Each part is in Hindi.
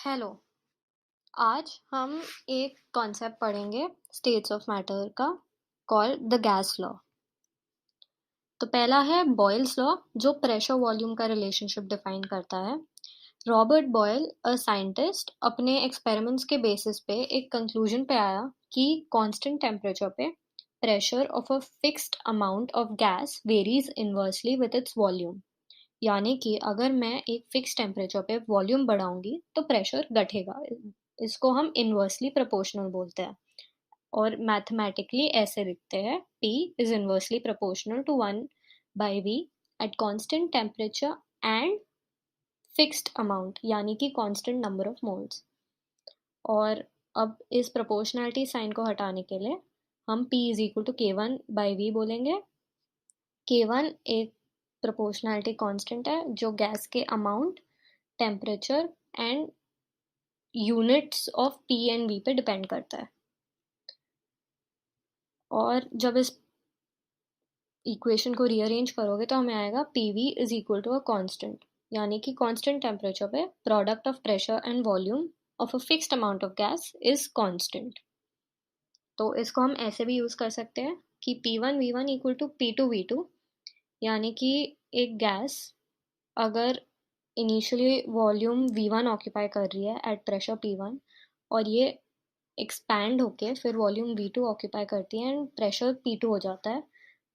हेलो। आज हम एक कॉन्सेप्ट पढ़ेंगे स्टेट्स ऑफ मैटर का, कॉल्ड द गैस लॉ। तो पहला है बॉयल्स लॉ, जो प्रेशर वॉल्यूम का रिलेशनशिप डिफाइन करता है। रॉबर्ट बॉयल, अ साइंटिस्ट, अपने एक्सपेरिमेंट्स के बेसिस पे एक कंक्लूजन पे आया कि कांस्टेंट टेम्परेचर पे pressure of a fixed amount of gas varies inversely with its volume. यानी कि अगर मैं एक फिक्स टेम्परेचर पे वॉल्यूम बढ़ाऊंगी तो प्रेशर घटेगा। इसको हम इन्वर्सली प्रोपोर्शनल बोलते हैं और मैथमेटिकली ऐसे लिखते हैं P is inversely proportional to 1/V at constant temperature and fixed amount, यानी कि कांस्टेंट नंबर ऑफ मोल्स। और अब इस प्रोपोर्शनैलिटी साइन को हटाने के लिए हम P is equal to K1/V बोलेंगे। K1 एक प्रोपोर्शनैलिटी कांस्टेंट है जो गैस के amount, temperature and units of P and V पे डिपेंड करता है। और जब इस इक्वेशन को रीअरेंज करोगे तो हमें आएगा PV is equal to a constant, यानी कि कांस्टेंट टेम्परेचर पे product of pressure and volume of a fixed amount of gas is constant. तो इसको हम ऐसे भी यूज कर सकते हैं कि P1V1 इक्वल टू P2V2, यानी कि एक गैस अगर इनिशियली वॉल्यूम V1 ऑक्यूपाई कर रही है एट प्रेशर P1 और ये एक्सपैंड होके फिर वॉल्यूम V2 ऑक्यूपाई करती है एंड प्रेशर P2 हो जाता है,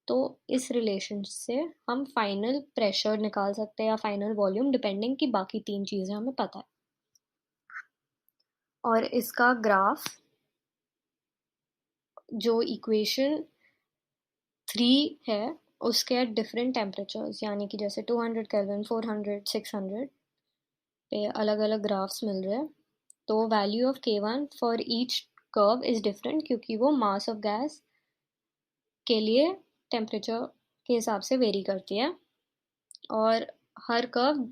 तो इस रिलेशन से हम फाइनल प्रेशर निकाल सकते हैं या फाइनल वॉल्यूम, डिपेंडिंग कि बाकी तीन चीज़ें हमें पता है। और इसका ग्राफ जो इक्वेशन 3 है उसके एट डिफरेंट टेम्परेचर्स, यानी कि जैसे 200 केल्विन, 400, 600 पे अलग अलग ग्राफ्स मिल रहे हैं। तो value of K1 for each curve is different, क्योंकि वो मास ऑफ गैस के लिए टेम्परेचर के हिसाब से वेरी करती है और हर कर्व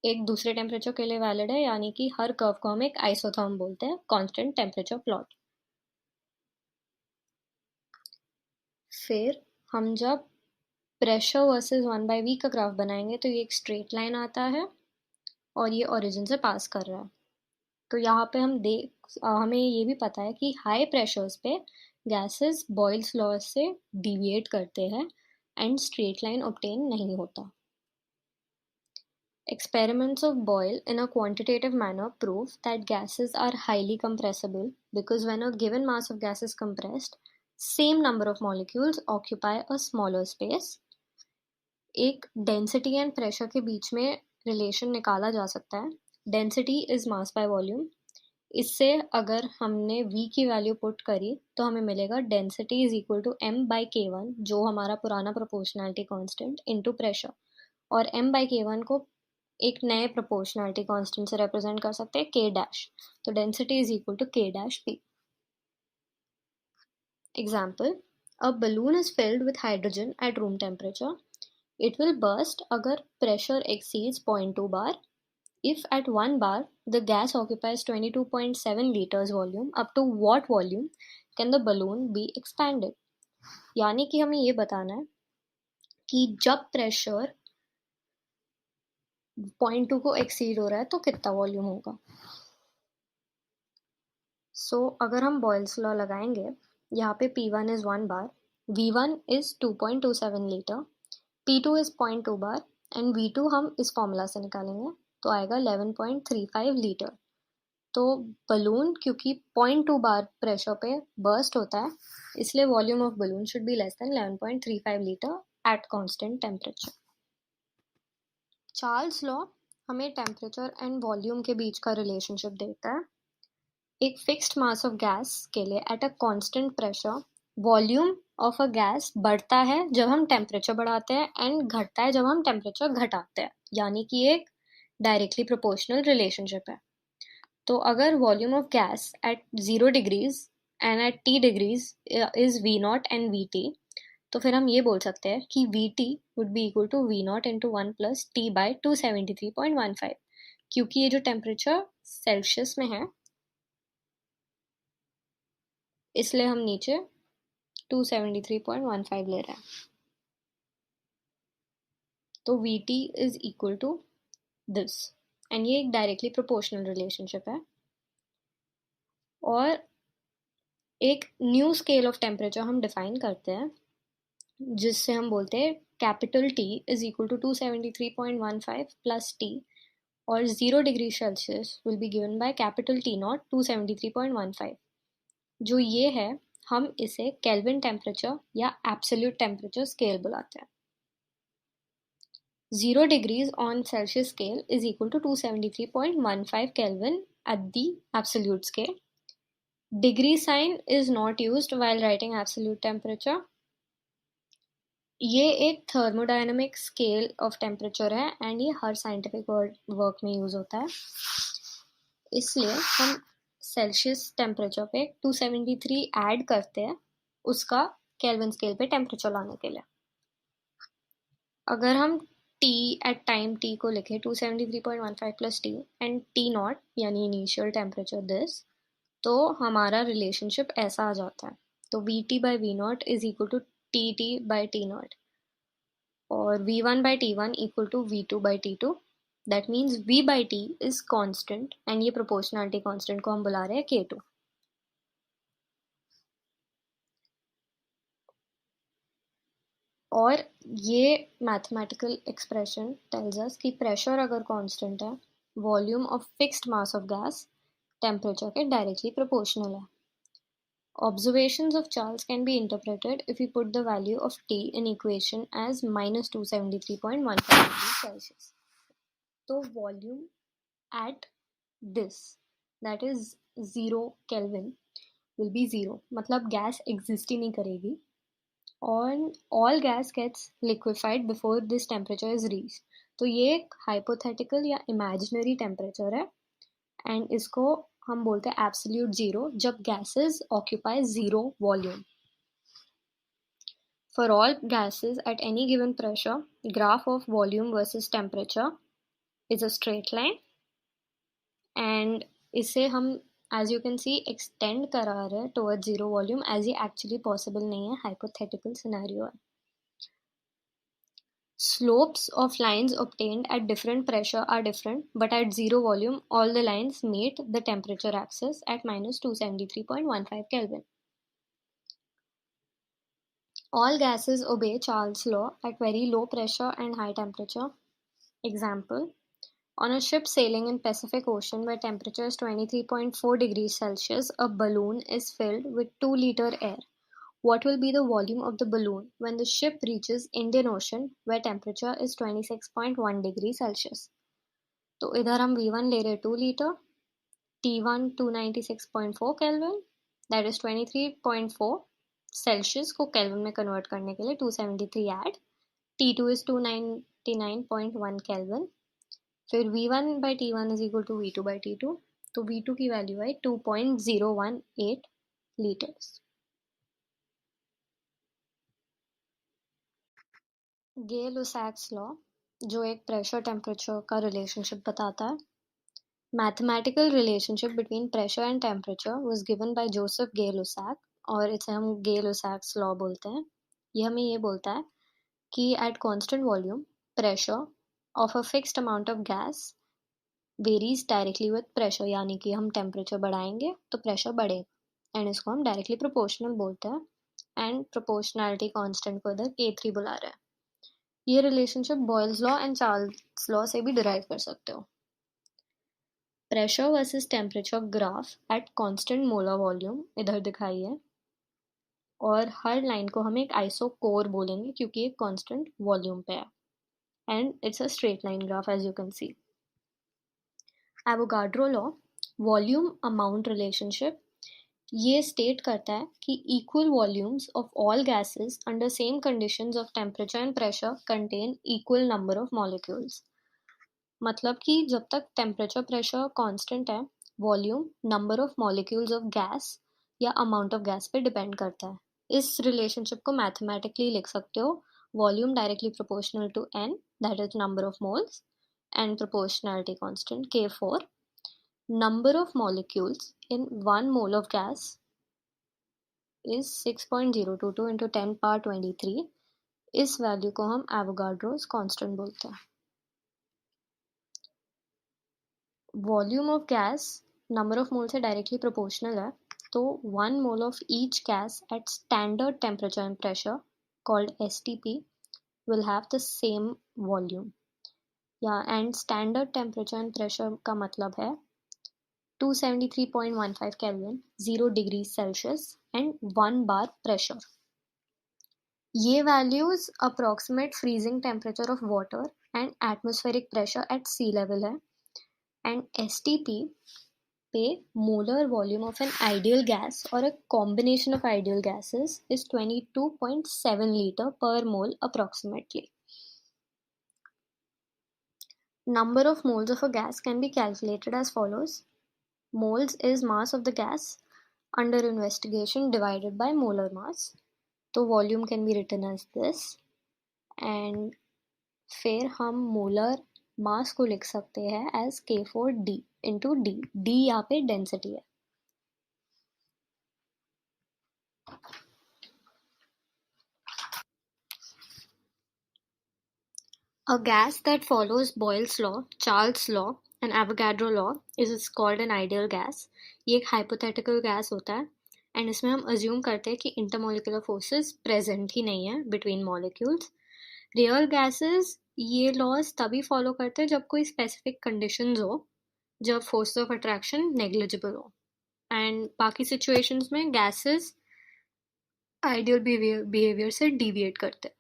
एक दूसरे टेम्परेचर के लिए वैलिड है, यानी कि हर कर्व को हम एक आइसोथर्म बोलते हैं, कांस्टेंट टेम्परेचर प्लॉट। फिर हम जब प्रेशर वर्सेस 1/V का ग्राफ बनाएंगे तो ये एक स्ट्रेट लाइन आता है और ये ओरिजिन से पास कर रहा है। तो यहाँ पे हमें ये भी पता है कि हाई प्रेशर्स पे गैसेस बॉयल्स लॉ से डिविएट करते हैं एंड स्ट्रेट लाइन ऑब्टेन नहीं होता। Experiments of Boyle in a quantitative manner prove that gases are highly compressible because when a given mass of gas is compressed, same number of molecules occupy a smaller space. एक डेंसिटी एंड प्रेशर के बीच में रिलेशन निकाला जा सकता है। Density is mass by volume. इससे अगर हमने V की वैल्यू पुट करी तो हमें मिलेगा density is equal to M/K1, जो हमारा पुराना प्रोपोर्शनैलिटी कांस्टेंट, इनटू प्रेशर। और M/K1 को एक नए प्रोपोर्शनैलिटी कांस्टेंट से रिप्रेजेंट कर सकते हैं, K डैश। तो density is equal to K dash P। Example, a balloon is filled with hydrogen at room temperature. It will burst अगर pressure exceeds 0.2 bar. If at 1 bar the gas occupies 22.7 liters volume, up to what volume can the balloon be expanded? यानी कि हमें ये बताना है कि जब प्रेशर 0.2 को एक्सीड हो रहा है तो कितना वॉल्यूम होगा। अगर हम बॉयल्स लॉ लगाएंगे, यहाँ पे P1 is 1 bar, V1 is 2.27 litre, P2 is 0.2 bar and V2 हम इस फॉर्मूला से निकालेंगे तो आएगा 11.35 लीटर। तो बलून क्योंकि 0.2 बार प्रेशर पे बर्स्ट होता है, इसलिए volume of balloon should be less than 11.35 litre at constant temperature. Charles law हमें टेम्परेचर एंड वॉल्यूम के बीच का रिलेशनशिप देता है। एक फिक्स्ड मास ऑफ गैस के लिए at a constant pressure volume of a gas बढ़ता है जब हम टेम्परेचर बढ़ाते हैं एंड घटता है जब हम टेम्परेचर घटाते हैं, यानी कि एक डायरेक्टली प्रोपोर्शनल रिलेशनशिप है। तो अगर volume of gas at 0 degrees and at T degrees is V0 and VT, तो फिर हम ये बोल सकते हैं कि VT would be equal to V0 into 1 plus T by 273.15, क्योंकि ये जो टेम्परेचर सेल्सियस में है इसलिए हम नीचे 273.15 ले रहे हैं। तो VT is equal to this. And ये एक डायरेक्टली प्रोपोर्शनल रिलेशनशिप है। और एक न्यू स्केल ऑफ टेम्परेचर हम डिफाइन करते हैं जिससे हम बोलते हैं capital T is equal to 273.15 plus T, और 0 degree Celsius will be given by capital T naught 273.15। जो ये है, हम इसे केल्विन टेम्परेचर या एब्सोल्यूट टेम्परेचर स्केल बुलाते हैं। 0 degrees on Celsius scale is equal to 273.15 Kelvin at the absolute scale. Degree sign is not used while writing absolute temperature. ये एक थर्मोडायनेमिक स्केल ऑफ टेम्परेचर है एंड ये हर साइंटिफिक वर्क में यूज होता है, इसलिए हम सेल्सियस टेम्परेचर पे 273 ऐड करते हैं उसका केल्विन स्केल पे टेम्परेचर लाने के लिए। अगर हम T एट टाइम T को लिखे 273.15 plus T and T naught यानी इनिशियल टेम्परेचर दिस, तो हमारा रिलेशनशिप ऐसा आ जाता है। तो VT by V naught is equal to TT by T naught, और V1 by T1 equal to V2 by T2. That means V by T is constant and ये proportionality constant को हम बुला रहे हैं K2। और ये mathematical expression tells us कि pressure अगर constant है, volume of fixed mass of gas temperature के directly proportional है। Observations of Charles can be interpreted if we put the value of T in equation as minus 273.15 degrees Celsius. तो volume at this, that is 0 Kelvin, will be 0, मतलब गैस एग्जिस्ट ही नहीं करेगी। all gas gets liquefied before this temperature is reached। तो ये एक हाइपोथेटिकल या इमेजिनरी टेम्परेचर है एंड इसको हम बोलते हैं एब्सोल्यूट जीरो जब gases occupy zero volume. For all gases at any given pressure, graph of volume versus temperature is a straight line, and इसे हम as you can see extend करा रहे हैं towards zero volume as ये actually possible नहीं है, hypothetical scenario है। Slopes of lines obtained at different pressure are different, but at zero volume all the lines meet the temperature axis at minus 273.15 Kelvin. All gases obey Charles' law at very low pressure and high temperature. Example: on a ship sailing in Pacific Ocean where temperature is 23.4 degrees Celsius, a balloon is filled with 2-liter air. What will be the volume of the balloon when the ship reaches Indian Ocean where temperature is 26.1 degrees Celsius? तो इधर हम V1 ले रहे 2 litre, T1 296.4 Kelvin, that is 23.4 Celsius को Kelvin में convert करने के लिए 273 add, T2 is 299.1 Kelvin, फिर V1 by T1 is equal to V2 by T2, तो V2 की वैल्यू है 2.018 लीटर्स। गे-लुसाक्स लॉ, जो एक प्रेशर टेम्परेचर का रिलेशनशिप बताता है। Mathematical relationship between pressure and temperature was given by Joseph Gay-Lussac, और इसे हम गे-लुसाक्स लॉ बोलते हैं। ये हमें ये बोलता है कि at constant volume pressure of a fixed amount of gas varies directly with pressure, यानी कि हम टेम्परेचर बढ़ाएंगे तो प्रेशर बढ़ेगा, एंड इसको हम डायरेक्टली प्रोपोर्शनल बोलते हैं, एंड प्रोपोर्शनैलिटी कांस्टेंट को इधर K3 बुला रहे हैं। ये relationship Boyle's law and Charles law से भी डिराइव कर सकते हो। Pressure versus temperature graph at constant molar volume इधर दिखाई है, और हर लाइन को हम एक आइसोकोर बोलेंगे क्योंकि ये कांस्टेंट वॉल्यूम पे है, and it's a straight line graph as you can see. Avogadro law, volume amount relationship, ये स्टेट करता है कि equal volumes of all gases under same conditions of temperature and pressure contain equal number of molecules. मतलब कि जब तक टेम्परेचर प्रेशर कांस्टेंट है, volume number of molecules of gas या अमाउंट ऑफ गैस पे डिपेंड करता है। इस रिलेशनशिप को मैथमेटिकली लिख सकते हो, volume directly proportional to n, that is number of moles, and proportionality constant K4, number of molecules in 1 mole of gas is 6.022 into 10 power 23। इस वैल्यू को हम एवोगाड्रोस कांस्टेंट बोलते हैं। Volume of gas number of mole से डायरेक्टली प्रोपोर्शनल है, तो 1 mole of each gas at standard temperature and pressure called STP will have the same volume. या and standard temperature and pressure का मतलब है 273.15 Kelvin, 0 degree Celsius and 1 bar pressure. ये values approximate freezing temperature of water and atmospheric pressure at sea level है. एंड STP पे molar volume of an ideal gas or a combination of ideal gases is 22.7 liter per mole approximately. Number of moles of a gas can be calculated as follows. Moles is mass of the gas under investigation divided by molar mass. तो volume can be written as this. And फिर हम मोलर मास को लिख सकते हैं as K4D into D. D यहाँ पे डेंसिटी है. A gas that follows Boyle's law, Charles' law and Avogadro law is called an ideal gas. ये एक hypothetical gas होता है एंड इसमें हम assume करते हैं कि intermolecular forces present ही नहीं है between molecules. Real gases ये laws तभी follow करते हैं जब कोई specific conditions हो, जब forces of attraction negligible हो. एंड बाकी situations में gases ideal behavior से deviate करते हैं.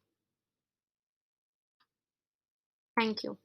Thank you.